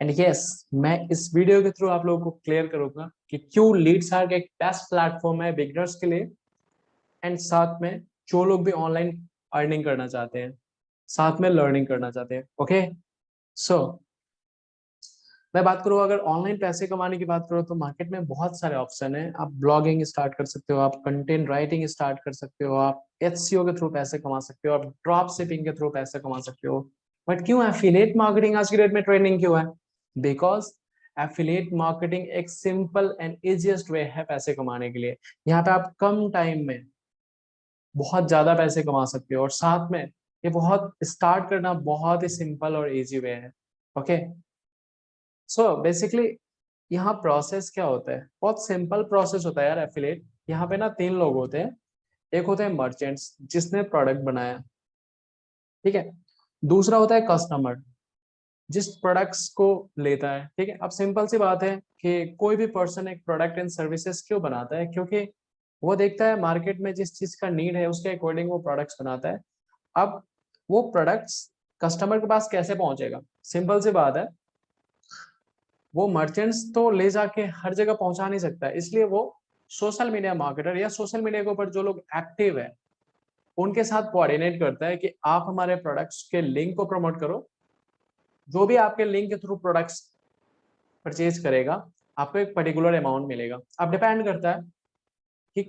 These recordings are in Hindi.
एंड यस, मैं इस वीडियो के थ्रू आप लोगों को क्लियर करूंगा कि क्यों लीडसार्क एक बेस्ट प्लेटफॉर्म है बिगिनर्स के लिए, एंड साथ में जो लोग भी ऑनलाइन अर्निंग करना चाहते हैं, साथ में लर्निंग करना चाहते हैं। ओके, सो मैं बात करूँ, अगर ऑनलाइन पैसे कमाने की बात करो तो मार्केट में बहुत सारे ऑप्शन है। आप ब्लॉगिंग स्टार्ट कर सकते हो, आप कंटेंट राइटिंग स्टार्ट कर सकते हो, आप एचसीओ के थ्रू पैसे कमा सकते हो, आप ड्रॉप शिपिंग के थ्रू पैसे कमा सकते हो। बट क्यों एफिलिएट मार्केटिंग आज की डेट में ट्रेंडिंग क्यों है? बिकॉज एफिलिएट मार्केटिंग एक सिंपल एंड इजिएस्ट वे है पैसे कमाने के लिए। यहाँ पे आप कम टाइम में बहुत ज्यादा पैसे कमा सकते हो, और साथ में ये बहुत स्टार्ट करना बहुत ही सिंपल और इजी वे है। ओके, सो बेसिकली यहाँ प्रोसेस क्या होता है? बहुत सिंपल प्रोसेस होता है यार एफिलिएट। यहाँ पे ना तीन लोग होते हैं। एक होते हैं मर्चेंट्स, जिसने प्रोडक्ट बनाया, ठीक है। दूसरा होता है कस्टमर, जिस प्रोडक्ट्स को लेता है, ठीक है। अब सिंपल सी बात है कि कोई भी पर्सन एक प्रोडक्ट एंड सर्विसेज क्यों बनाता है? क्योंकि वो देखता है मार्केट में जिस चीज का नीड है उसके अकॉर्डिंग वो प्रोडक्ट्स बनाता है। अब वो प्रोडक्ट्स कस्टमर के पास कैसे पहुंचेगा? सिंपल सी बात है, वो मर्चेंट्स तो ले जाके हर जगह पहुंचा नहीं सकता है, इसलिए वो सोशल मीडिया मार्केटर या सोशल मीडिया के ऊपर जो लोग एक्टिव है उनके साथ कोऑर्डिनेट करता है कि आप हमारे प्रोडक्ट्स के लिंक को प्रमोट करो। जो भी आपके लिंक के थ्रू प्रोडक्ट्स परचेज करेगा, आपको एक पर्टिकुलर अमाउंट मिलेगा। अब डिपेंड करता है कि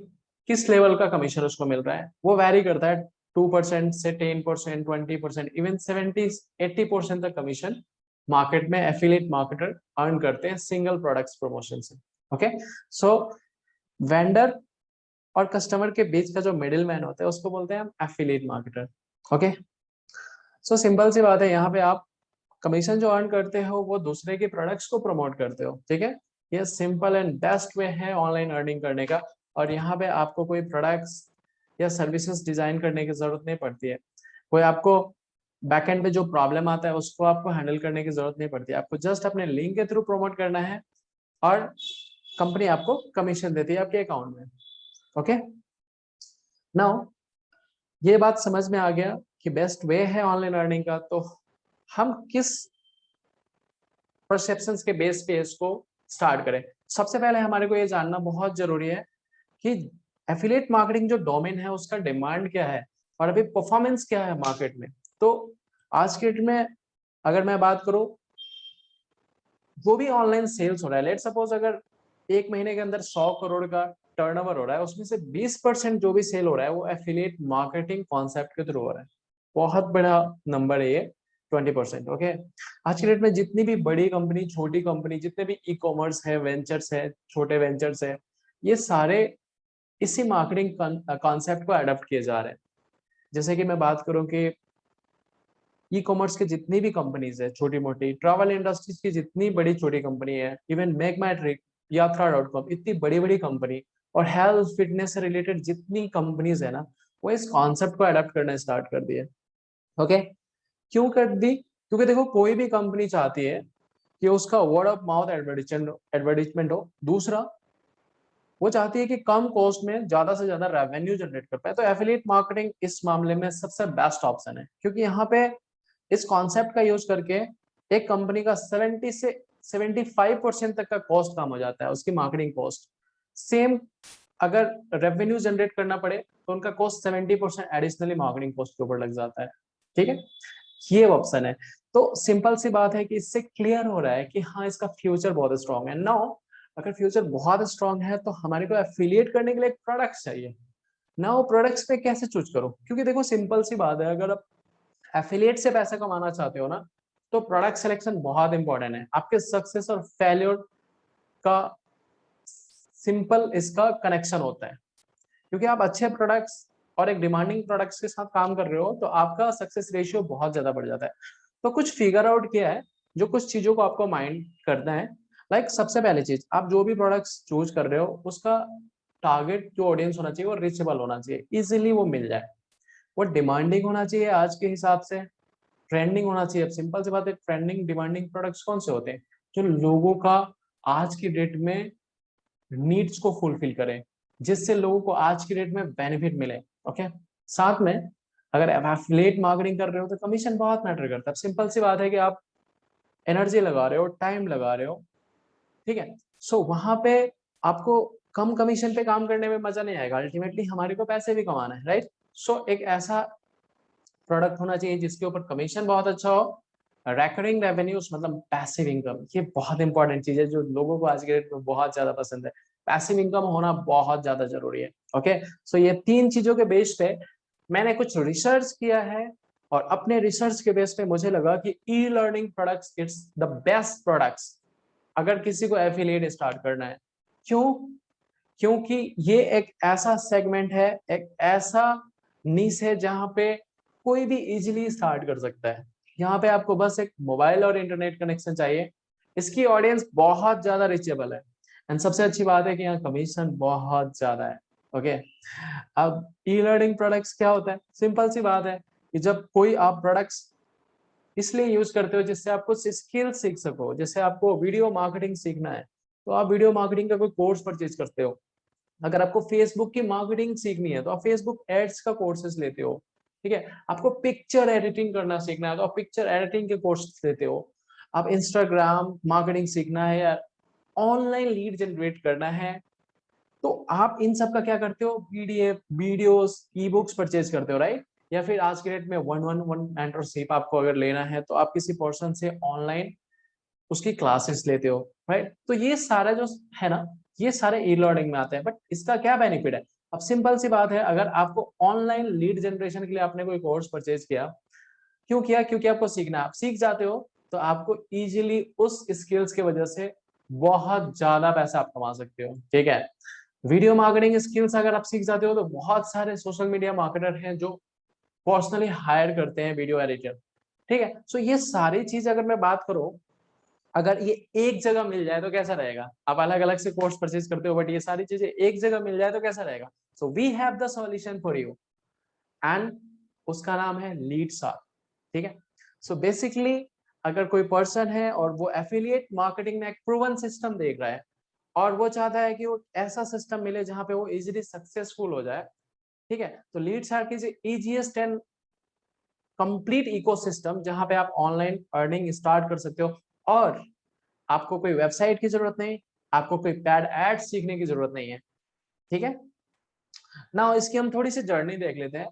किस लेवल का कमीशन उसको मिल रहा है। वो वैरी करता है 2% से 10%, 20%, इवन 70-80% तक कमीशन मार्केट में एफिलिएट मार्केटर अर्न करते हैं सिंगल प्रोडक्ट्स प्रमोशन से। ओके, सो वेंडर और कस्टमर के बीच का जो मिडिल मैन होता है उसको बोलते हैं हम affiliate marketer. Okay, so simple सी बात है, यहाँ पे आप कमीशन जो अर्न करते हो वो दूसरे के प्रोडक्ट्स को प्रमोट करते हो, ठीक है। ये सिंपल एंड बेस्ट वे है ऑनलाइन अर्निंग करने का। और यहाँ पे आपको कोई प्रोडक्ट्स या सर्विसेज डिजाइन करने की जरूरत नहीं पड़ती है। कोई आपको बैकएंड पे जो प्रॉब्लम आता है उसको आपको हैंडल करने की जरूरत नहीं पड़ती है। आपको जस्ट अपने लिंक के थ्रू प्रमोट करना है और कंपनी आपको कमीशन देती है आपके अकाउंट में। ओके, नाउ ये बात समझ में आ गया कि बेस्ट वे है ऑनलाइन अर्निंग का। तो हम किस परसेप्शंस के बेस पे इसको स्टार्ट करें? सबसे पहले हमारे को ये जानना बहुत जरूरी है कि एफिलिएट मार्केटिंग जो डोमेन है उसका डिमांड क्या है और अभी परफॉर्मेंस क्या है मार्केट में। तो आज के डेट में अगर मैं बात करूं, जो भी ऑनलाइन सेल्स हो रहा है, लेट सपोज अगर एक महीने के अंदर 100 करोड़ का टर्नओवर हो रहा है, उसमें से 20% जो भी सेल हो रहा है वो एफिलिएट मार्केटिंग कॉन्सेप्ट के थ्रू हो रहा है। बहुत बड़ा नंबर है ये, 20%। ओके, आज की डेट में जितनी भी बड़ी कंपनी, छोटी कंपनी, जितने भी ई कॉमर्स है, वेंचर्स है, छोटे वेंचर्स है, ये सारे इसी मार्केटिंग कॉन्सेप्ट को अडॉप्ट किए जा रहे हैं। जैसे कि मैं बात करूं कि ई कॉमर्स के जितनी भी कंपनीज है, छोटी मोटी ट्रैवल इंडस्ट्रीज की जितनी बड़ी छोटी कंपनी है, इवन मेकमैट्रिक, यात्रा.com, इतनी बड़ी बड़ी कंपनी, और हेल्थ फिटनेस से रिलेटेड जितनी कंपनीज है ना, वो इस कॉन्सेप्ट को अडॉप्ट करना स्टार्ट कर दिए। ओके, क्यों कर दी? क्योंकि देखो, कोई भी कंपनी चाहती है कि उसका वर्ड ऑफ माउथ एडवर्टीजमेंट हो। दूसरा, वो चाहती है कि कम कॉस्ट में ज्यादा से ज्यादा रेवेन्यू जनरेट कर पाए। तो एफिलिएट मार्केटिंग इस मामले में सबसे बेस्ट ऑप्शन है, क्योंकि यहाँ पे इस कॉन्सेप्ट का यूज करके एक कंपनी का 70 से 75% तक का कॉस्ट कम हो जाता है, उसकी मार्केटिंग कॉस्ट। सेम अगर रेवेन्यू जनरेट करना पड़े तो उनका कॉस्ट 70% एडिशनली मार्केटिंग कॉस्ट के ऊपर लग जाता है, ठीक है। ये ऑप्शन है। तो सिंपल सी बात है कि इससे क्लियर हो रहा है कि हाँ, इसका फ्यूचर बहुत स्ट्रांग है। नाउ अगर फ्यूचर बहुत स्ट्रांग है तो हमारे को एफिलिएट करने के लिए एक प्रोडक्ट चाहिए ना। वो प्रोडक्ट्स पे कैसे चूज करो? क्योंकि देखो, सिंपल सी बात है, अगर आप एफिलिएट से पैसा कमाना चाहते हो ना, तो प्रोडक्ट सिलेक्शन बहुत इंपॉर्टेंट है। आपके सक्सेस और फेल्योर का सिंपल इसका कनेक्शन होता है। क्योंकि आप अच्छे प्रोडक्ट्स और एक डिमांडिंग प्रोडक्ट्स के साथ काम कर रहे हो तो आपका सक्सेस रेशियो बहुत ज्यादा बढ़ जाता है। तो कुछ फिगर आउट किया है, जो कुछ चीजों को आपको माइंड करना है। लाइक सबसे पहली चीज, आप जो भी प्रोडक्ट्स चूज कर रहे हो उसका टारगेट जो ऑडियंस होना चाहिए वो रीचेबल होना चाहिए, इजीली वो मिल जाए। वो डिमांडिंग होना चाहिए आज के हिसाब से, ट्रेंडिंग होना चाहिए। अब सिंपल सी बात है, ट्रेंडिंग डिमांडिंग प्रोडक्ट्स कौन से होते हैं? जो लोगों का आज की डेट में नीड्स को फुलफिल करें, जिससे लोगों को आज की डेट में बेनिफिट मिले। ओके, साथ में अगर आप एफिलिएट मार्केटिंग कर रहे हो तो कमीशन बहुत मैटर करता है। सिंपल सी बात है कि आप एनर्जी लगा रहे हो, टाइम लगा रहे हो, ठीक है। सो वहां पे आपको कम कमीशन पे काम करने में मजा नहीं आएगा, अल्टीमेटली हमारे को पैसे भी कमाना है, राइट। सो एक ऐसा प्रोडक्ट होना चाहिए जिसके ऊपर कमीशन बहुत अच्छा हो, रेकरिंग रेवेन्यूज मतलब पैसिव इनकम, ये बहुत इंपॉर्टेंट चीज है जो लोगों को आज के डेट में बहुत ज्यादा पसंद है। पैसिव इनकम होना बहुत ज्यादा जरूरी है। ओके, सो ये तीन चीजों के बेस पे मैंने कुछ रिसर्च किया है, और अपने रिसर्च के बेस पे मुझे लगा कि e learning products it's the best products अगर किसी को एफिलिएट स्टार्ट करना है। क्यों? क्योंकि ये एक ऐसा सेगमेंट है, एक ऐसा नीश है जहां पे कोई भी इजीली स्टार्ट कर सकता है। यहाँ पे आपको बस एक मोबाइल और इंटरनेट कनेक्शन चाहिए। इसकी ऑडियंस बहुत ज्यादा रिचेबल है, एंड सबसे अच्छी बात है कि यहाँ कमीशन बहुत ज्यादा है। ओके, अब ई लर्निंग प्रोडक्ट्स क्या होता है? सिंपल सी बात है कि जब कोई आप प्रोडक्ट्स इसलिए यूज करते हो जिससे आप कुछ स्किल सीख सको, जैसे आपको वीडियो मार्केटिंग सीखना है तो आप वीडियो मार्केटिंग का कोई कोर्स परचेज करते हो। अगर आपको फेसबुक की मार्केटिंग सीखनी है तो आप फेसबुक एड्स का कोर्सेज लेते हो, ठीक है। आपको पिक्चर एडिटिंग करना सीखना है तो आप पिक्चर एडिटिंग के कोर्सेज लेते हो। आप इंस्टाग्राम मार्केटिंग सीखना है या ऑनलाइन लीड जनरेट करना है तो आप इन सब का क्या करते हो? PDF, videos, e books purchase करते हो, राइट। या फिर आज के डेट में 1-1-1 मेंटरशिप आपको अगर लेना है तो आप किसी पर्सन से ऑनलाइन उसकी क्लासेस लेते हो, राइट। तो ये सारा जो है ना, ये सारे ई लर्निंग में आते हैं। बट इसका क्या बेनिफिट है? अब सिंपल सी बात है, अगर आपको ऑनलाइन लीड जनरेशन के लिए आपने कोई कोर्स परचेज किया, क्यों किया? क्योंकि आपको सीखना है। आप सीख जाते हो तो आपको इजीली उस स्किल्स की वजह से बहुत ज्यादा पैसा आप कमा सकते हो, ठीक है। वीडियो मार्केटिंग स्किल्स अगर आप सीख जाते हो तो बहुत सारे सोशल मीडिया मार्केटर हैं जो पर्सनली हायर करते हैं वीडियो एडिटर, ठीक है। सो ये सारी चीज अगर मैं बात करूं, अगर ये एक जगह मिल जाए तो कैसा रहेगा? आप अलग अलग से कोर्स परचेज करते हो बट ये सारी चीजें एक जगह मिल जाए तो कैसा रहेगा? So we have the solution for you, and उसका नाम है लीड सार, ठीक है। सो बेसिकली अगर कोई पर्सन है और वो एफिलिएट मार्केटिंग में एक प्रूवन सिस्टम देख रहा है और वो चाहता है कि वो ऐसा सिस्टम मिले जहां पे वो इजीली सक्सेसफुल हो जाए, ठीक है, तो लीड सार की ईजीएस्ट एंड कंप्लीट इकोसिस्टम जहां पे आप ऑनलाइन अर्निंग स्टार्ट कर सकते हो, और आपको कोई वेबसाइट की जरूरत नहीं, आपको कोई पैड एड सीखने की जरूरत नहीं है, ठीक है ना। इसकी हम थोड़ी सी जर्नी देख लेते हैं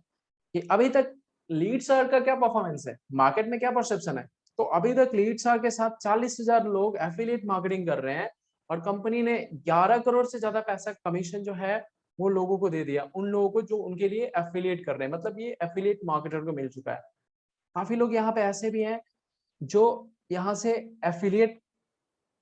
कि अभी तक लीड सर का क्या परफॉर्मेंस है, मार्केट में क्या परसेप्शन है। तो अभी तक लीड सर के साथ 40,000 लोग एफिलिएट मार्केटिंग कर रहे हैं, और कंपनी ने 11 करोड़ से ज्यादा पैसा कमीशन जो है वो लोगों को दे दिया, उन लोगों को जो उनके लिए एफिलिएट कर रहे हैं, मतलब ये एफिलिएट मार्केटर को मिल चुका है। काफी लोग यहाँ पे ऐसे भी हैं जो यहाँ से एफिलिएट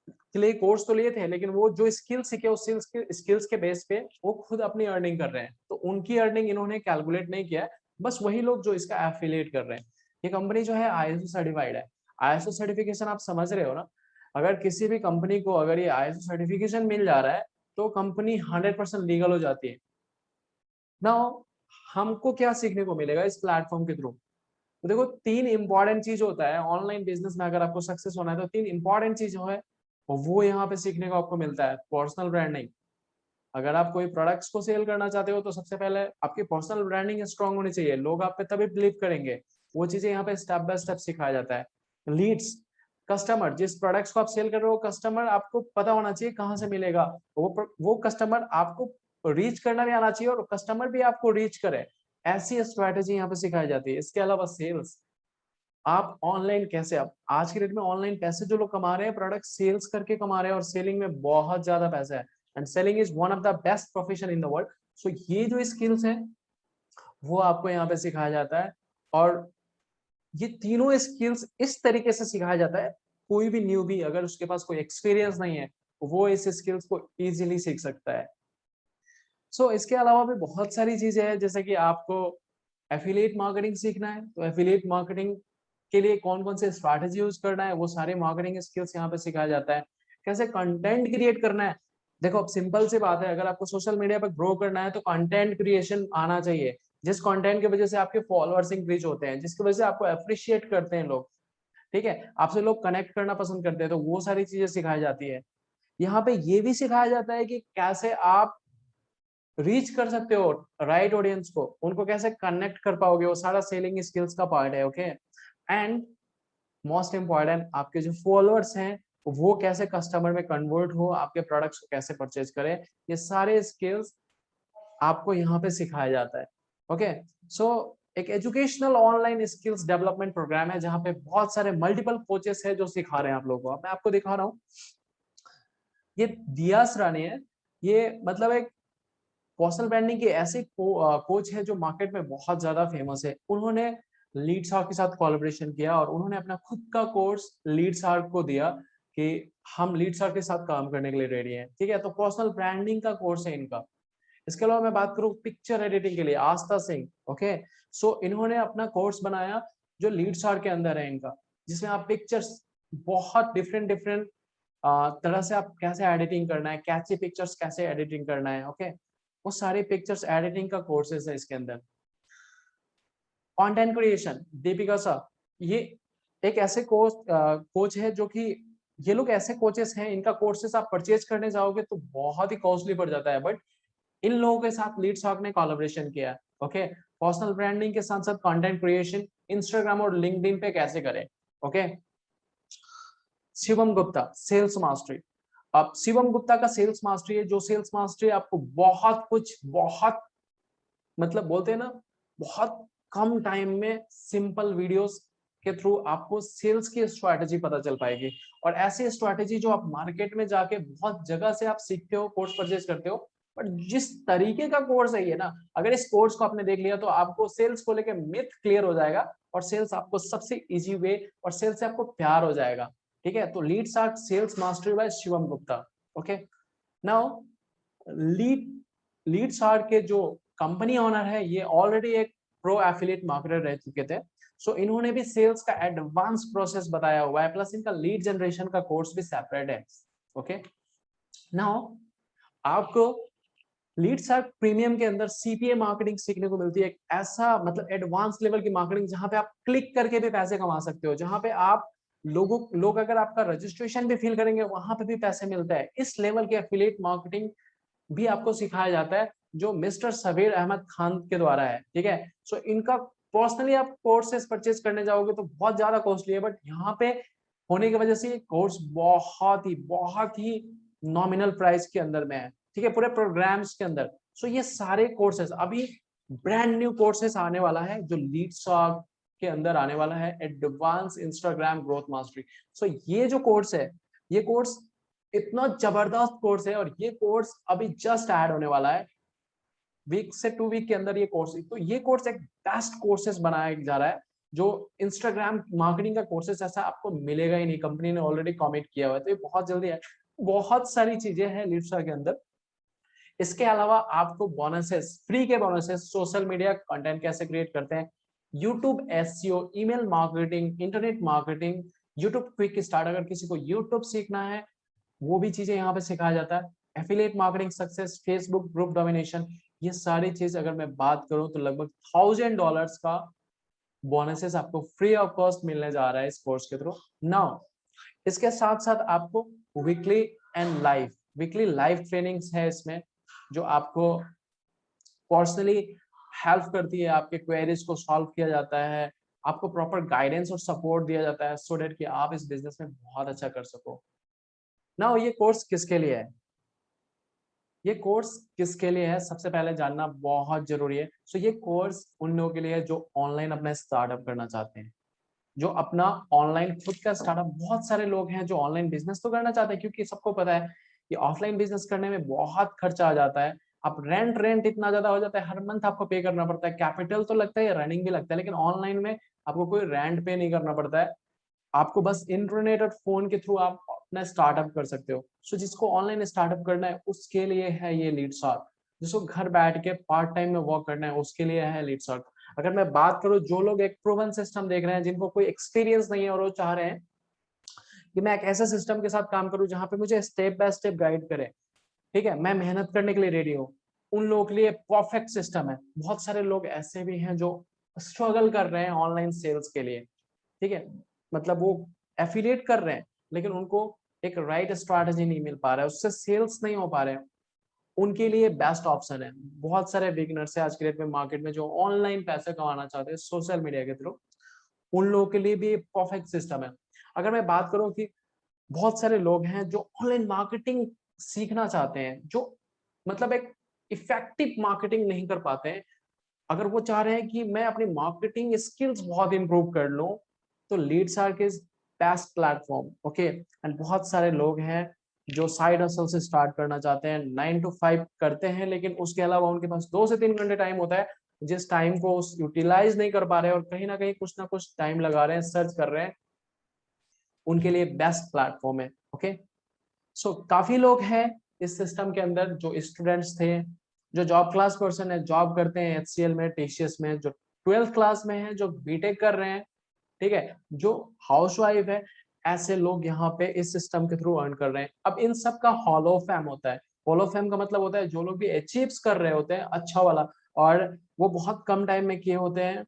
के लिए कोर्स तो लिए थे, लेकिन वो जो स्किल सीखे उस स्किल्स के बेस पे वो खुद अपनी अर्निंग कर रहे हैं, तो उनकी अर्निंग इन्होंने कैलकुलेट नहीं किया है। बस वही लोग जो इसका एफिलिएट कर रहे हैं। ये कंपनी जो है आईएसओ सर्टिफाइड है। आईएसओ सर्टिफिकेशन आप समझ रहे हो ना, अगर किसी भी कंपनी को अगर ये आईएसओ सर्टिफिकेशन मिल जा रहा है तो कंपनी 100% लीगल हो जाती है ना। हमको क्या सीखने को मिलेगा इस प्लेटफॉर्म के थ्रू? तो देखो, तीन इंपॉर्टेंट चीज होता है ऑनलाइन बिजनेस में, अगर आपको सक्सेस होना है तो तीन इंपॉर्टेंट चीज जो है वो यहाँ पे सीखने को आपको मिलता है। पर्सनल ब्रांडिंग, अगर आप कोई प्रोडक्ट्स को सेल करना चाहते हो तो सबसे पहले आपकी पर्सनल ब्रांडिंग स्ट्रांग होनी चाहिए, लोग आप पे तभी बिलीव करेंगे। वो चीजें यहाँ पे स्टेप बाय स्टेप सिखाया जाता है। लीड्स, कस्टमर, जिस प्रोडक्ट्स को आप सेल कर रहे हो कस्टमर आपको पता होना चाहिए कहाँ से मिलेगा, वो कस्टमर आपको रीच करना भी आना चाहिए और कस्टमर भी आपको रीच करे, ऐसी स्ट्रैटेजी यहाँ पे सिखाई जाती है। इसके अलावा सेल्स, आप ऑनलाइन कैसे, आप आज के डेट में ऑनलाइन पैसे जो लोग कमा रहे हैं प्रोडक्ट सेल्स करके कमा रहे हैं, और सेलिंग में बहुत ज्यादा पैसा है, and selling is one of the best profession in the world. So ये जो स्किल्स हैं वो आपको यहाँ पे सिखाया जाता है, और ये तीनों स्किल्स इस तरीके से सिखाया जाता है कोई भी न्यूबी अगर उसके पास कोई एक्सपीरियंस नहीं है वो इस स्किल्स को इजीली सीख सकता है। सो इसके अलावा भी बहुत सारी चीजें हैं, जैसे कि आपको एफिलिएट मार्केटिंग सीखना है तो एफिलिएट मार्केटिंग के लिए कौन कौन से स्ट्रैटेजी यूज करना है वो सारे मार्केटिंग स्किल्स यहाँ पे सिखाया जाता है। कैसे कंटेंट क्रिएट करना है, देखो अब सिंपल सी बात है, अगर आपको सोशल मीडिया पर ग्रो करना है तो कंटेंट क्रिएशन आना चाहिए, जिस कंटेंट की वजह से आपके फॉलोअर्स इंक्रीज होते हैं, जिसकी वजह से आपको अप्रिशिएट करते हैं लोग, ठीक है, आपसे लोग कनेक्ट करना पसंद करते हैं, तो वो सारी चीजें सिखाई जाती है। यहाँ पे ये भी सिखाया जाता है कि कैसे आप रीच कर सकते हो राइट ऑडियंस को, उनको कैसे कनेक्ट कर पाओगे, वो सारा सेलिंग स्किल्स का पार्ट है। ओके, एंड मोस्ट इम्पॉर्टेंट आपके जो फॉलोअर्स हैं वो कैसे कस्टमर में कन्वर्ट हो, आपके प्रोडक्ट्स को कैसे परचेज करें, ये सारे स्किल्स आपको यहाँ पे सिखाया जाता है। ओके, सो एक educational online skills development program है जहाँ पे बहुत सारे मल्टीपल कोचेस है जो सिखा रहे हैं आप लोगों को। अब मैं आपको दिखा रहा हूँ, ये दियास रानी है, ये मतलब एक पर्सनल ब्रांडिंग के ऐसे कोच है जो मार्केट में बहुत ज्यादा फेमस है। उन्होंने लीड शार्क के साथ कोलैबोरेशन किया और उन्होंने अपना खुद का कोर्स लीड शार्क को दिया कि हम लीड शार्क के साथ काम करने के लिए रेडी हैं। ठीक है, तो पर्सनल ब्रांडिंग का कोर्स है इनका। इसके अलावा मैं बात करूं पिक्चर एडिटिंग के लिए, आस्था सिंह। ओके, सो इन्होंने अपना कोर्स बनाया जो लीड शार्क के अंदर है इनका, जिसमें आप पिक्चर्स बहुत डिफरेंट डिफरेंट तरह से आप कैसे एडिटिंग करना है, कैची पिक्चर्स कैसे एडिटिंग करना है। ओके, वो सारे पिक्चर्स एडिटिंग का कोर्सेज है इसके अंदर। कंटेंट क्रिएशन, दीपिका शाह, ये एक ऐसे कोच है जो कि ये लोग ऐसे कोचेस हैं, इनका कोर्सेस आप परचेज करने जाओगे तो बहुत ही कॉस्टली पड़ जाता है, बट इन लोगों के साथ लीड शॉक ने कोलैबोरेशन किया है। ओके, पर्सनल ब्रांडिंग के साथ साथ कंटेंट क्रिएशन इंस्टाग्राम और लिंक्डइन पे कैसे करें। Okay, Shivam Gupta, sales mastery. अब शिवम गुप्ता का सेल्स मास्टरी है, जो सेल्स मास्टरी आपको बहुत कुछ, बहुत मतलब बोलते हैं ना, बहुत कम टाइम में सिंपल वीडियोस के थ्रू आपको सेल्स की स्ट्रैटेजी पता चल पाएगी। और ऐसी स्ट्रैटेजी जो आप मार्केट में जाके बहुत जगह से आप सीखते हो, कोर्स परचेज करते हो, बट जिस तरीके का कोर्स है ये ना, अगर इस कोर्स को आपने देख लिया तो आपको सेल्स को लेकर मिथ क्लियर हो जाएगा और सेल्स आपको सबसे इजी वे और सेल्स से आपको प्यार हो जाएगा। ठीक है, तो lead shark sales mastery by Shivam Gupta. Okay, now lead lead shark के जो कंपनी ओनर है ये ऑलरेडी एक प्रो एफिलिएट मार्केटर रह चुके थे। सो इन्होंने भी सेल्स का एडवांस प्रोसेस बताया हुआ है, प्लस इनका लीड जनरेशन का कोर्स भी सेपरेट है। ओके, नाउ आपको लीड शार्क प्रीमियम के अंदर सीपीए मार्केटिंग सीखने को मिलती है, एक ऐसा मतलब एडवांस लेवल की मार्केटिंग जहां पे आप क्लिक करके भी पैसे कमा सकते हो, जहां पे आप लोग अगर आपका रजिस्ट्रेशन भी फिल करेंगे वहां पे भी पैसे मिलता है। इस लेवल की एफिलिएट मार्केटिंग भी आपको सिखाया जाता है जो मिस्टर सबीर अहमद खान के द्वारा है। ठीक है, सो इनका पर्सनली आप कोर्सेस परचेज करने जाओगे तो बहुत ज्यादा कॉस्टली है, बट यहाँ पे होने की वजह से ये कोर्स बहुत ही नॉमिनल प्राइस के अंदर में है। ठीक है, पूरे प्रोग्राम्स के अंदर। सो ये सारे कोर्सेस अभी ब्रांड न्यू कोर्सेस आने वाला है जो लीड शॉक के अंदर आने वाला है, एडवांस इंस्टाग्राम ग्रोथ मास्टरी। सो ये जो कोर्स है, ये कोर्स इतना जबरदस्त कोर्स है और ये कोर्स अभी जस्ट ऐड होने वाला है, वीक से 2 वीक के अंदर ये कोर्स। तो ये कोर्स एक बेस्ट कोर्सेस बनाया जा रहा है, जो इंस्टाग्राम मार्केटिंग का कोर्सेस ऐसा आपको मिलेगा ही नहीं, कंपनी ने ऑलरेडी कमिट किया हुआ है, तो ये बहुत जल्दी है। बहुत सारी चीजें हैं लिप्सा के अंदर। इसके अलावा आपको बोनसेस, फ्री के बोनसेस, सोशल मीडिया कंटेंट कैसे क्रिएट करते हैं, YouTube SEO, email marketing, internet marketing, YouTube quick start, अगर किसी को यूट्यूब सीखना है वो भी चीजें यहाँ पे सिखाया जाता है, affiliate marketing success, Facebook group domination. ये सारी चीज अगर मैं बात करूं तो लगभग $1000 का बोनसेस आपको फ्री ऑफ कॉस्ट मिलने जा रहा है इस कोर्स के थ्रू। नाउ इसके साथ साथ आपको weekly and live weekly live trainings है इसमें, जो आपको पर्सनली हेल्प करती है, आपके क्वेरीज को सॉल्व किया जाता है, आपको प्रॉपर गाइडेंस और सपोर्ट दिया जाता है सो डेट कि आप इस बिजनेस में बहुत अच्छा कर सको। नाउ ये कोर्स किसके लिए है, ये कोर्स किसके लिए है सबसे पहले जानना बहुत जरूरी है। सो ये कोर्स उन लोगों के लिए है जो ऑनलाइन अपना स्टार्टअप करना चाहते हैं, जो अपना ऑनलाइन खुद का स्टार्टअप, बहुत सारे लोग हैं जो ऑनलाइन बिजनेस तो करना चाहते हैं, क्योंकि सबको पता है कि ऑफलाइन बिजनेस करने में बहुत खर्चा आ जाता है। अब रेंट इतना ज्यादा हो जाता है, हर मंथ आपको पे करना पड़ता है, कैपिटल तो लगता है, रनिंग भी लगता है, लेकिन ऑनलाइन में आपको कोई रेंट पे नहीं करना पड़ता है। आपको बस इंटरनेट और फोन के थ्रू आप अपना स्टार्टअप कर सकते हो। सो जिसको ऑनलाइन स्टार्टअप करना है उसके लिए है ये लीड शॉर्क, जिसको घर बैठ के पार्ट टाइम में वर्क करना है उसके लिए है लीड शॉर्क। अगर मैं बात करूं जो लोग एक प्रूवन सिस्टम देख रहे हैं, जिनको कोई एक्सपीरियंस नहीं है और वो चाह रहे हैं कि मैं एक ऐसे सिस्टम के साथ काम करूं जहां पे मुझे स्टेप बाय स्टेप गाइड करे, ठीक है, मैं मेहनत करने के लिए रेडी हूँ, उन लोगों के लिए परफेक्ट सिस्टम है। बहुत सारे लोग ऐसे भी हैं जो स्ट्रगल कर रहे हैं ऑनलाइन सेल्स के लिए। ठीक है, मतलब वो एफिलिएट कर रहे हैं लेकिन उनको एक राइट स्ट्रैटेजी नहीं मिल पा रहा है, उससे सेल्स नहीं हो पा रहे हैं, उनके लिए बेस्ट ऑप्शन है। बहुत सारे बिगिनर्स है आज के डेट में मार्केट में जो ऑनलाइन पैसे कमाना चाहते हैं सोशल मीडिया के थ्रू, उन लोगों के लिए भी परफेक्ट सिस्टम है। अगर मैं बात करूं कि बहुत सारे लोग हैं जो ऑनलाइन मार्केटिंग सीखना चाहते हैं, जो मतलब एक इफेक्टिव मार्केटिंग नहीं कर पाते हैं, अगर वो चाह रहे हैं कि मैं अपनी मार्केटिंग स्किल्स बहुत इंप्रूव कर लूं, तो लीड्स आर के बेस्ट प्लेटफॉर्म। ओके, एंड बहुत सारे लोग हैं जो साइड हसल से स्टार्ट करना चाहते हैं, 9 to 5 करते हैं, लेकिन उसके अलावा उनके पास 2 से 3 घंटे टाइम होता है, जिस टाइम को यूटिलाइज नहीं कर पा रहे हैं और कहीं ना कुछ टाइम लगा रहे हैं, सर्च कर रहे हैं, उनके लिए बेस्ट प्लेटफॉर्म है। ओके, सो काफी लोग हैं इस सिस्टम के अंदर जो स्टूडेंट्स थे, जो जॉब क्लास पर्सन है, जॉब करते हैं HCL में, टीसीएस में, जो 12th क्लास में है, जो बीटेक कर रहे हैं, ठीक है, जो हाउसवाइफ है, ऐसे लोग यहाँ पे इस सिस्टम के थ्रू अर्न कर रहे हैं। अब इन सब का हॉल ऑफ फेम होता है। हॉल ऑफ फेम का मतलब होता है जो लोग भी अचीव्स कर रहे होते हैं अच्छा वाला, और वो बहुत कम टाइम में किए होते हैं,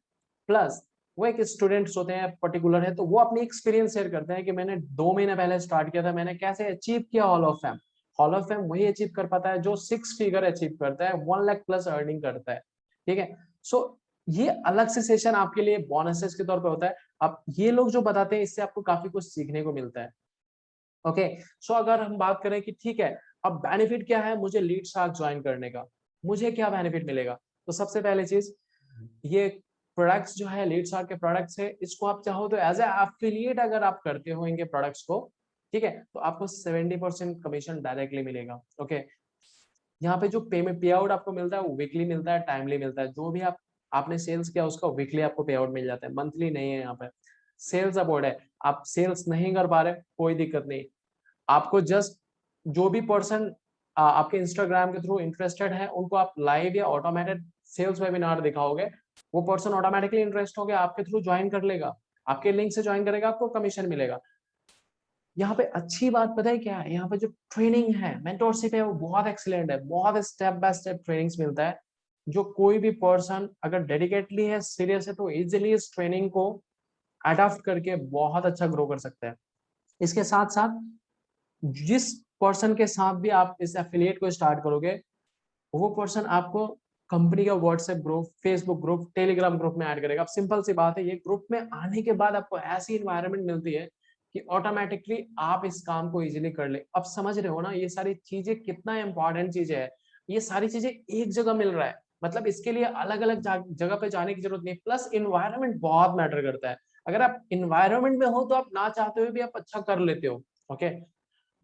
प्लस वो एक स्टूडेंट्स होते हैं पर्टिकुलर है, तो वो अपनी एक्सपीरियंस शेयर करते हैं कि मैंने 2 महीने पहले स्टार्ट किया था, मैंने कैसे अचीव किया hall of fame. Hall of fame वही अचीव कर पाता है जो 6 फिगर अचीव करता है, 1 लाख प्लस अर्निंग करता है। ठीक है, सो ये अलग से सेशन आपके लिए बोनसेस के तौर पे होता है। अब ये लोग जो बताते हैं इससे आपको काफी कुछ सीखने को मिलता है। ओके, सो अगर हम बात करें कि ठीक है, अब बेनिफिट क्या है मुझे लीड शार्क ज्वाइन करने का, मुझे क्या बेनिफिट मिलेगा, तो सबसे पहले चीज, ये प्रोडक्ट्स जो है लीड शार्क के प्रोडक्ट्स है, इसको आप चाहो तो एज ए एफिलिएट अगर आप करते हो इनके प्रोडक्ट्स को, ठीक है, तो आपको 70% कमीशन डायरेक्टली मिलेगा। ओके, यहाँ पे जो पेमेंट पे आउट आपको मिलता है वो वीकली मिलता है, टाइमली मिलता है, जो भी आपने सेल्स किया उसका वीकली आपको पे आउट मिल जाता है, मंथली नहीं है। यहाँ पे सेल्स अबाउट है, आप सेल्स नहीं कर पा रहे कोई दिक्कत नहीं, आपको जस्ट जो भी पर्सन आपके इंस्टाग्राम के थ्रू इंटरेस्टेड है उनको आप लाइव या ऑटोमेटेड सेल्स वेबिनार दिखाओगे, वो पर्सन ऑटोमेटिकली इंटरेस्ट हो गया आपके थ्रू ज्वाइन कर लेगा, आपके लिंक से ज्वाइन करेगा, आपको कमीशन मिलेगा। यहाँ पे अच्छी बात पता है क्या है, यहाँ पे जो ट्रेनिंग है, मेंटोरशिप है, वो बहुत एक्सीलेंट है, बहुत स्टेप बाय स्टेप ट्रेनिंग्स मिलता है, जो कोई भी पर्सन अगर डेडिकेटली है, सीरियस है, तो इजिली इस ट्रेनिंग को अडॉप्ट करके बहुत अच्छा ग्रो कर सकता है। इसके साथ साथ जिस पर्सन के साथ भी आप इस एफिलिएट को स्टार्ट करोगे, वो पर्सन आपको कंपनी का WhatsApp group, Facebook group, Telegram group में ऐड करेगा। अब सिंपल सी बात है, ये ग्रुप में आने के बाद आपको ऐसी इन्वायरमेंट मिलती है कि ऑटोमेटिकली आप इस काम को इजीली कर ले। अब समझ रहे हो ना ये सारी चीजें कितना इंपॉर्टेंट चीजें है, ये सारी चीजें एक जगह मिल रहा है, मतलब इसके लिए अलग अलग जगह पे जाने की जरूरत नहीं। प्लस इन्वायरमेंट बहुत मैटर करता है, अगर आप इन्वायरमेंट में हो तो आप ना चाहते हुए भी आप अच्छा कर लेते हो। ओके,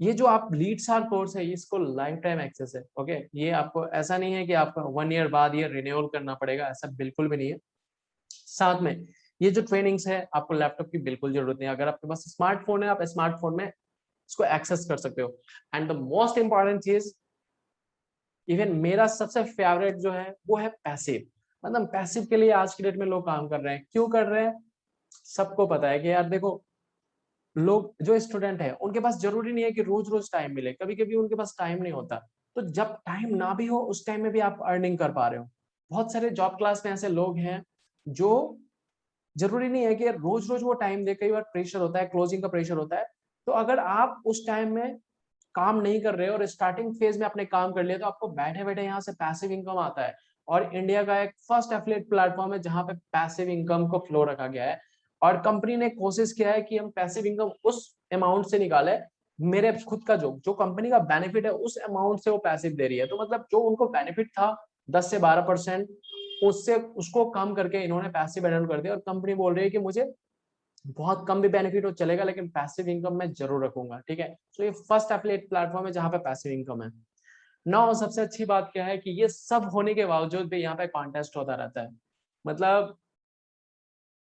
ये जो आप लीड सार कोर्स है इसको लाइफ टाइम एक्सेस है। ओके, ये आपको ऐसा नहीं है कि आपको 1 ईयर बाद ये रिन्यूअल करना पड़ेगा, ऐसा बिल्कुल भी नहीं है। साथ में ये जो ट्रेनिंग्स है आपको लैपटॉप की बिल्कुल जरूरत नहीं है, अगर आपके पास स्मार्टफोन है आप स्मार्टफोन में इसको एक्सेस कर सकते हो। एंड द मोस्ट इंपॉर्टेंट चीज, इवन मेरा सबसे फेवरेट जो है वो है पैसिव। मतलब पैसिव के लिए आज की डेट में लोग काम कर रहे हैं, क्यों कर रहे हैं, सबको पता है कि यार देखो, लोग जो स्टूडेंट है उनके पास जरूरी नहीं है कि रोज रोज टाइम मिले, कभी कभी उनके पास टाइम नहीं होता, तो जब टाइम ना भी हो उस टाइम में भी आप अर्निंग कर पा रहे हो। बहुत सारे जॉब क्लास में ऐसे लोग हैं जो जरूरी नहीं है कि रोज रोज वो टाइम दे, कई बार प्रेशर होता है, क्लोजिंग का प्रेशर होता है, तो अगर आप उस टाइम में काम नहीं कर रहे हो और स्टार्टिंग फेज में आपने काम कर लिया, तो आपको बैठे बैठे यहाँ से पैसिव इनकम आता है। और इंडिया का एक फर्स्ट एफिलिएट प्लेटफॉर्म है जहां पे पैसिव इनकम को फ्लो रखा गया है, और कंपनी ने कोशिश किया है कि हम पैसिव इनकम उस अमाउंट से निकाले, मेरे खुद का जो जो कंपनी का बेनिफिट है उस अमाउंट से वो पैसिव दे रही है, तो मतलब जो उनको बेनिफिट था 10 से 12%, उससे उसको कम करके इन्होंने पैसिव एड कर दिया, और कंपनी बोल रही है कि मुझे बहुत कम भी बेनिफिट हो चलेगा लेकिन पैसिव इनकम मैं जरूर रखूंगा। ठीक है, तो ये फर्स्ट एफिलिएट प्लेटफॉर्म है जहां पे पैसिव इनकम है। नाउ सबसे अच्छी बात क्या है कि ये सब होने के बावजूद भी यहाँ पे कॉन्टेस्ट होता रहता है, मतलब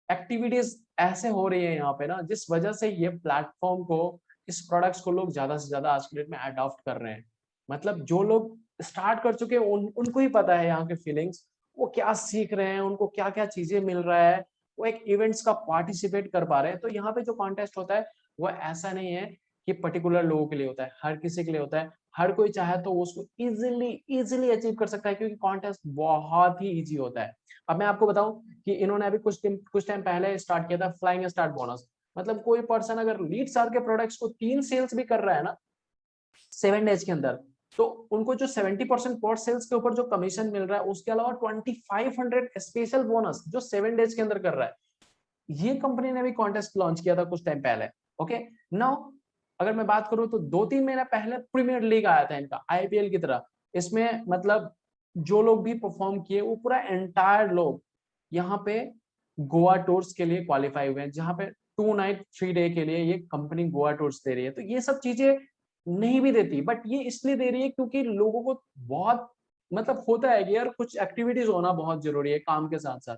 एक्टिविटीज ऐसे हो रही है यहाँ पे ना, जिस वजह से ये प्लेटफॉर्म को, इस प्रोडक्ट्स को लोग ज्यादा से ज्यादा आज के डेट में अडॉप्ट कर रहे हैं। मतलब जो लोग स्टार्ट कर चुके हैं उनको ही पता है यहाँ के फीलिंग्स, वो क्या सीख रहे हैं, उनको क्या क्या चीजें मिल रहा है, वो एक इवेंट्स का पार्टिसिपेट कर पा रहे हैं। तो यहाँ पे जो कॉन्टेस्ट होता है वो ऐसा नहीं है कि पर्टिकुलर लोगों के लिए होता है, हर किसी के लिए होता है, हर कोई चाहे तो उसको इजिली इजिली अचीव कर सकता है, क्योंकि कॉन्टेस्ट बहुत ही इजी होता है। अब मैं आपको बताऊं कि इन्होंने अभी कुछ टाइम पहले स्टार्ट किया था फ्लाइंग स्टार्ट बोनस, मतलब कोई पर्सन अगर लीड सार के प्रोडक्ट्स को 3 सेल्स भी कर रहा है ना 7 डेज के अंदर, तो उनको जो 70% पर सेल्स के ऊपर जो कमीशन मिल रहा है, उसके अलावा 2500 स्पेशल बोनस जो 7 डेज के अंदर कर रहा है, ये कंपनी ने भी कॉन्टेस्ट लॉन्च किया था कुछ टाइम पहले। ओके, नाउ अगर मैं बात करूं तो 2-3 महीना पहले प्रीमियर लीग आया था इनका, आईपीएल की तरह। इसमें मतलब जो लोग भी परफॉर्म किए वो पूरा एंटायर लोग यहाँ पे गोवा टूर्स के लिए क्वालिफाई हुए हैं, जहाँ पे 2 नाइट 3 डे के लिए ये कंपनी गोवा टूर्स दे रही है। तो ये सब चीजें नहीं भी देती, बट ये इसलिए दे रही है क्योंकि लोगों को बहुत मतलब होता है कि यार कुछ एक्टिविटीज होना बहुत जरूरी है काम के साथ साथ।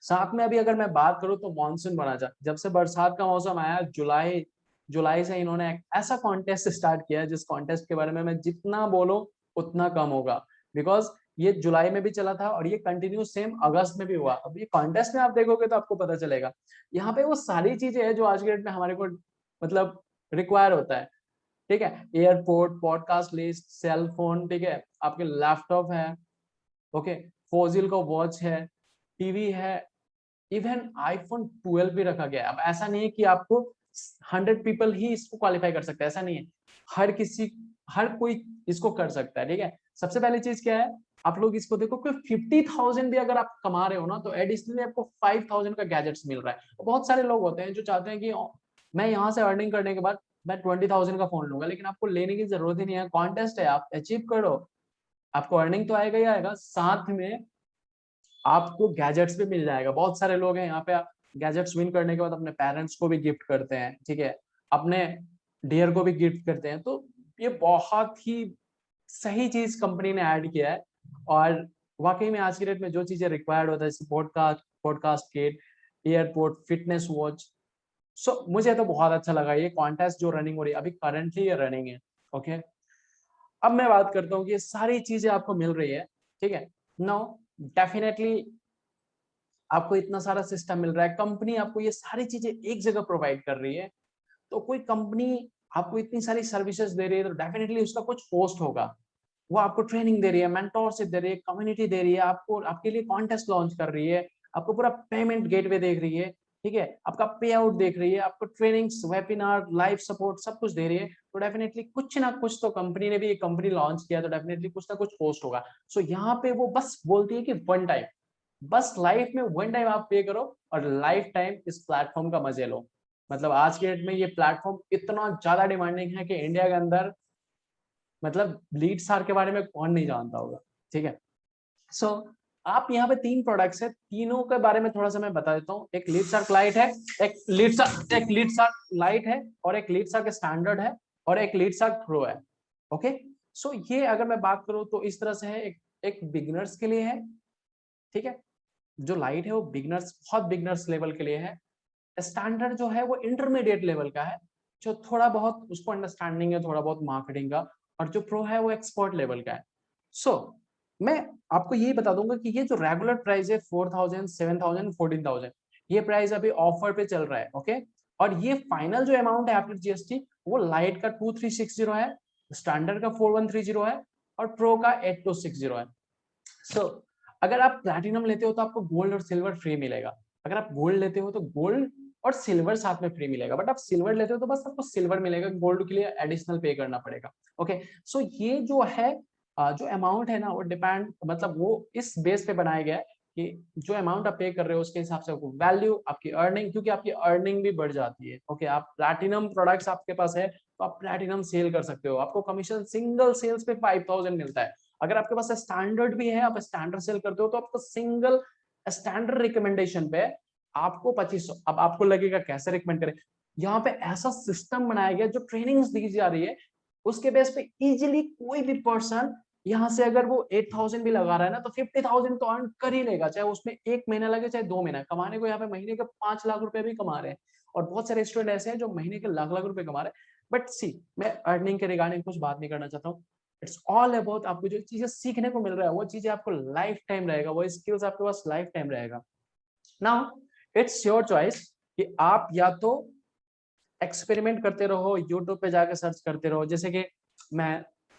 साथ में अभी अगर मैं बात करूं तो मानसून बना जा, जब से बरसात का मौसम आया जुलाई जुलाई से इन्होंने एक ऐसा कॉन्टेस्ट स्टार्ट किया है जिस कॉन्टेस्ट के बारे में मैं जितना बोलूं उतना कम होगा। बिकॉज ये जुलाई में भी चला था और ये कंटिन्यू सेम अगस्त में भी हुआ। अब ये कॉन्टेस्ट में आप देखोगे तो आपको पता चलेगा, यहाँ पे वो सारी चीजें हैं जो आज के डेट में हमारे को मतलब रिक्वायर होता है। ठीक है, airport, podcast list, cell phone, ठीक है, आपके लैपटॉप है, ओके, फोजिल का वॉच है, टीवी है, इवन आईफोन 12 भी रखा गया है। अब ऐसा नहीं है कि आपको 100 पीपल ही इसको क्वालिफाई कर सकते हैं, ऐसा नहीं है, हर किसी हर कोई इसको कर सकता है। ठीक है, सबसे पहली चीज क्या है, आप लोग इसको देखो कि 50,000 भी अगर आप कमा रहे हो ना तो एडिशनली आपको 5,000 का गैजेट्स मिल रहा है। बहुत सारे लोग होते हैं जो चाहते हैं कि मैं यहाँ से अर्निंग करने के बाद मैं 20,000 का फोन लूंगा, लेकिन आपको लेने की जरूरत ही नहीं है, कॉन्टेस्ट है, आप अचीव करो, आपको अर्निंग तो आएगा ही आएगा, साथ में आपको गैजेट्स भी मिल जाएगा। बहुत सारे लोग हैं यहाँ पे गैजेट्स विन करने के बाद अपने पेरेंट्स को भी गिफ्ट करते हैं, ठीक है, अपने डियर को भी गिफ्ट करते हैं। तो ये बहुत ही सही चीज कंपनी ने ऐड किया है। और वाकई में आज की डेट में जो चीजें रिक्वायर्ड होता है जैसे podcast kit, airport, fitness watch, so मुझे तो बहुत अच्छा लगा ये कॉन्टेस्ट जो रनिंग हो रही है अभी, करंटली ये रनिंग है। ओके, अब मैं बात करता हूँ कि ये सारी चीजें आपको मिल रही है, ठीक है, नाउ डेफिनेटली आपको इतना सारा सिस्टम मिल रहा है, कंपनी आपको ये सारी चीजें एक जगह प्रोवाइड कर रही है। तो कोई कंपनी आपको इतनी सारी सर्विसेज दे रही है तो डेफिनेटली उसका कुछ कॉस्ट होगा। वो आपको ट्रेनिंग दे रही है, मेंटोरशिप दे रही है, कम्युनिटी दे रही है, आपको आपके लिए कॉन्टेस्ट लॉन्च कर रही है, आपको पूरा पेमेंट गेटवे देख रही है, ठीक है, आपका पे आउट देख रही है, आपको ट्रेनिंग्स, वेबिनार, लाइव सपोर्ट सब कुछ दे रही है। तो डेफिनेटली कुछ ना कुछ तो कंपनी ने भी, एक कंपनी लॉन्च किया तो डेफिनेटली कुछ ना कुछ कॉस्ट होगा। सो यहाँ पे वो बस बोलती है कि वन टाइम, बस लाइफ में वन टाइम आप पे करो और लाइफ टाइम इस प्लेटफॉर्म का मजे लो। मतलब आज के डेट में ये प्लेटफॉर्म इतना ज्यादा डिमांडिंग है कि इंडिया के अंदर मतलब लीड सार के बारे में कौन नहीं जानता होगा। ठीक है, सो आप यहाँ पे 3 प्रोडक्ट्स है, तीनों के बारे में थोड़ा सा मैं बता देता हूँ। एक लीड सार्क लाइट है, एक लीड सार्क लाइट है, और एक लीड सार्क स्टैंडर्ड है, और एक लीड सार्क प्रो है। ओके, सो ये अगर मैं बात करूँ तो इस तरह से है, एक बिगिनर्स के लिए है, ठीक है, जो लाइट है वो बिगनर्स, बहुत बिगनर्स लेवल के लिए है। स्टैंडर्ड जो है वो इंटरमीडिएट लेवल का है, जो थोड़ा बहुत उसको अंडरस्टैंडिंग है, थोड़ा बहुत मार्केटिंग का। और जो प्रो है वो एक्सपर्ट लेवल का है। सो मैं आपको यही बता दूंगा कि ये जो रेगुलर प्राइस है 4,000, 7,000, 14,000, ये प्राइस अभी ऑफर पे चल रहा है। ओके, और ये फाइनल जो अमाउंट है आफ्टर जीएसटी वो लाइट का 2360 है, स्टैंडर्ड का 4130 है, और प्रो का 8260 है। सो अगर आप प्लैटिनम लेते हो तो आपको गोल्ड और सिल्वर फ्री मिलेगा। अगर आप गोल्ड लेते हो तो गोल्ड और सिल्वर साथ में फ्री मिलेगा, बट आप सिल्वर लेते हो तो बस आपको सिल्वर मिलेगा, गोल्ड के लिए एडिशनल पे करना पड़ेगा। ओके, सो ये जो है जो अमाउंट है ना वो डिपेंड, मतलब वो इस बेस पे बनाया गया है कि जो अमाउंट आप पे कर रहे हो उसके हिसाब से आपको वैल्यू, आपकी अर्निंग, क्योंकि आपकी अर्निंग भी बढ़ जाती है। ओके, आप प्लैटिनम प्रोडक्ट्स आपके पास है तो आप प्लैटिनम सेल कर सकते हो, आपको कमीशन सिंगल सेल्स पे 5,000 मिलता है। अगर आपके पास स्टैंडर्ड भी है, आप स्टैंडर्ड सेल करते हो तो आपको सिंगल स्टैंडर्ड रिकमेंडेशन पे आपको 2500। अब आपको लगेगा कैसे रिकमेंड करें, यहाँ पे ऐसा सिस्टम बनाया गया, जो ट्रेनिंग्स दी जा रही है उसके बेस पे इजीली कोई भी पर्सन यहाँ से अगर वो 8,000 भी लगा रहा है ना तो 50,000 तो अर्न कर ही लेगा, चाहे उसमें 1 महीना लगे चाहे 2 महीना। कमाने को यहाँ पे महीने के 5 लाख रुपए भी कमा रहे हैं, और बहुत सारे स्टूडेंट ऐसे हैं जो महीने के लाख लाख रुपए कमा रहे हैं। बट सी, मैं अर्निंग के रिगार्डिंग कुछ बात नहीं करना चाहता हूँ। इट्स ऑल अबाउट आपको जो चीजें सीखने को मिल रहा है वो चीजें आपको लाइफ टाइम रहेगा, वो स्किल्स आपके पास लाइफ टाइम रहेगा। नाउ इट्स योर चॉइस कि आप या तो एक्सपेरिमेंट करते रहो, यूट्यूब पे जाके सर्च करते रहो, जैसे कि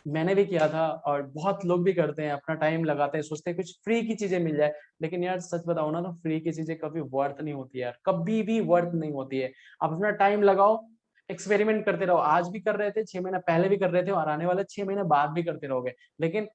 मैंने भी किया था, और बहुत लोग भी करते हैं, अपना टाइम लगाते हैं, सोचते हैं कुछ फ्री की चीजें मिल जाए। लेकिन यार सच बताओ ना तो फ्री की चीजें कभी वर्थ नहीं होती यार, कभी भी वर्थ नहीं होती है। आप अपना टाइम लगाओ, एक्सपेरिमेंट करते रहो, आज भी कर रहे थे, 6 महीना पहले भी कर रहे थे, और आने वाले 6 महीने बाद भी करते रहोगे। लेकिन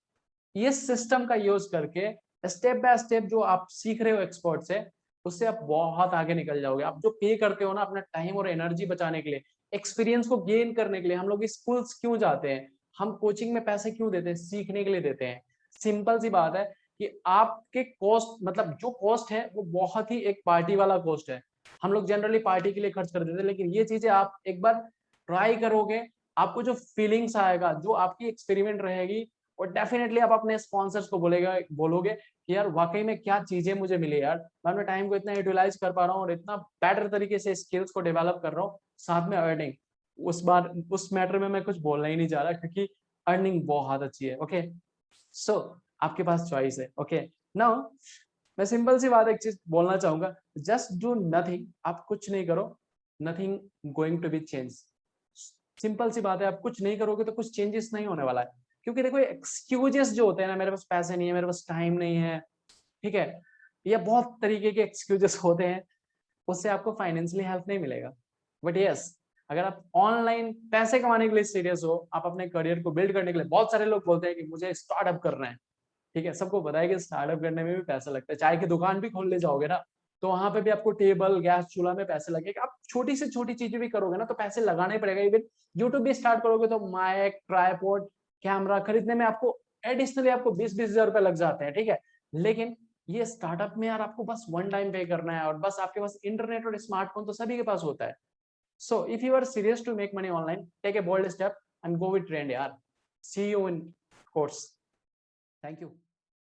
इस सिस्टम का यूज करके स्टेप बाय स्टेप जो आप सीख रहे हो एक्सपर्ट से, उससे आप बहुत आगे निकल जाओगे। आप जो पे करते हो ना अपना टाइम और एनर्जी बचाने के लिए, एक्सपीरियंस को गेन करने के लिए, हम लोग स्कूल्स क्यों जाते हैं, हम कोचिंग में पैसे क्यों देते हैं, सीखने के लिए देते हैं। सिंपल सी बात है कि आपके कॉस्ट मतलब जो कॉस्ट है वो बहुत ही एक पार्टी वाला कॉस्ट है। हम लोग जनरली पार्टी के लिए खर्च कर देते हैं, लेकिन ये चीजें आप एक बार ट्राई करोगे, आपको जो फीलिंग्स आएगा, जो आपकी एक्सपेरिमेंट रहेगी, और डेफिनेटली आप अपने स्पॉन्सर्स को बोलोगे कि यार वाकई में क्या चीजें मुझे मिली यार, मैं अपने टाइम को इतना यूटिलाइज कर पा रहा हूँ और इतना बेटर तरीके से स्किल्स को डेवलप कर रहा हूँ, साथ में अर्निंग। उस मैटर में मैं कुछ बोलना ही नहीं चाह रहा, क्योंकि अर्निंग बहुत अच्छी है। ओके, सो आपके पास चॉइस है। ओके, नाउ मैं सिंपल सी बात एक चीज बोलना चाहूंगा, जस्ट डू नथिंग। आप कुछ नहीं करो, nothing going to be change. Simple सी बात है, आप कुछ नहीं करोगे तो कुछ चेंजेस नहीं होने वाला है। क्योंकि देखो एक्सक्यूजेस जो होते हैं ना, मेरे पास पैसे नहीं है, मेरे पास टाइम नहीं है, ठीक है, ये बहुत तरीके के एक्सक्यूजेस होते हैं, उससे आपको फाइनेंशियली हेल्प नहीं मिलेगा। बट यस, अगर आप ऑनलाइन पैसे कमाने के लिए सीरियस हो, आप अपने करियर को बिल्ड करने के लिए, बहुत सारे लोग बोलते हैं कि मुझे स्टार्टअप करना है, ठीक है, सबको पता है कि स्टार्टअप करने में भी पैसा लगता है। चाय की दुकान भी खोलने जाओगे ना, तो वहां पे भी आपको टेबल, गैस, चूल्हा में पैसे लगेगा। आप छोटी से छोटी चीजें भी करोगे ना तो पैसे लगाने पड़ेगा। इवन यूट्यूब भी स्टार्ट करोगे तो माइक, ट्राइपॉड, कैमरा खरीदने में आपको एडिशनली आपको 20-20 हजार रुपए लग जाते हैं, ठीक है। लेकिन ये स्टार्टअप में यार आपको बस वन टाइम पे करना है, और बस आपके पास इंटरनेट और स्मार्टफोन तो सभी के पास होता है। So if you are serious to make money online, take a bold step and go with trend यार। See you in course. Thank you.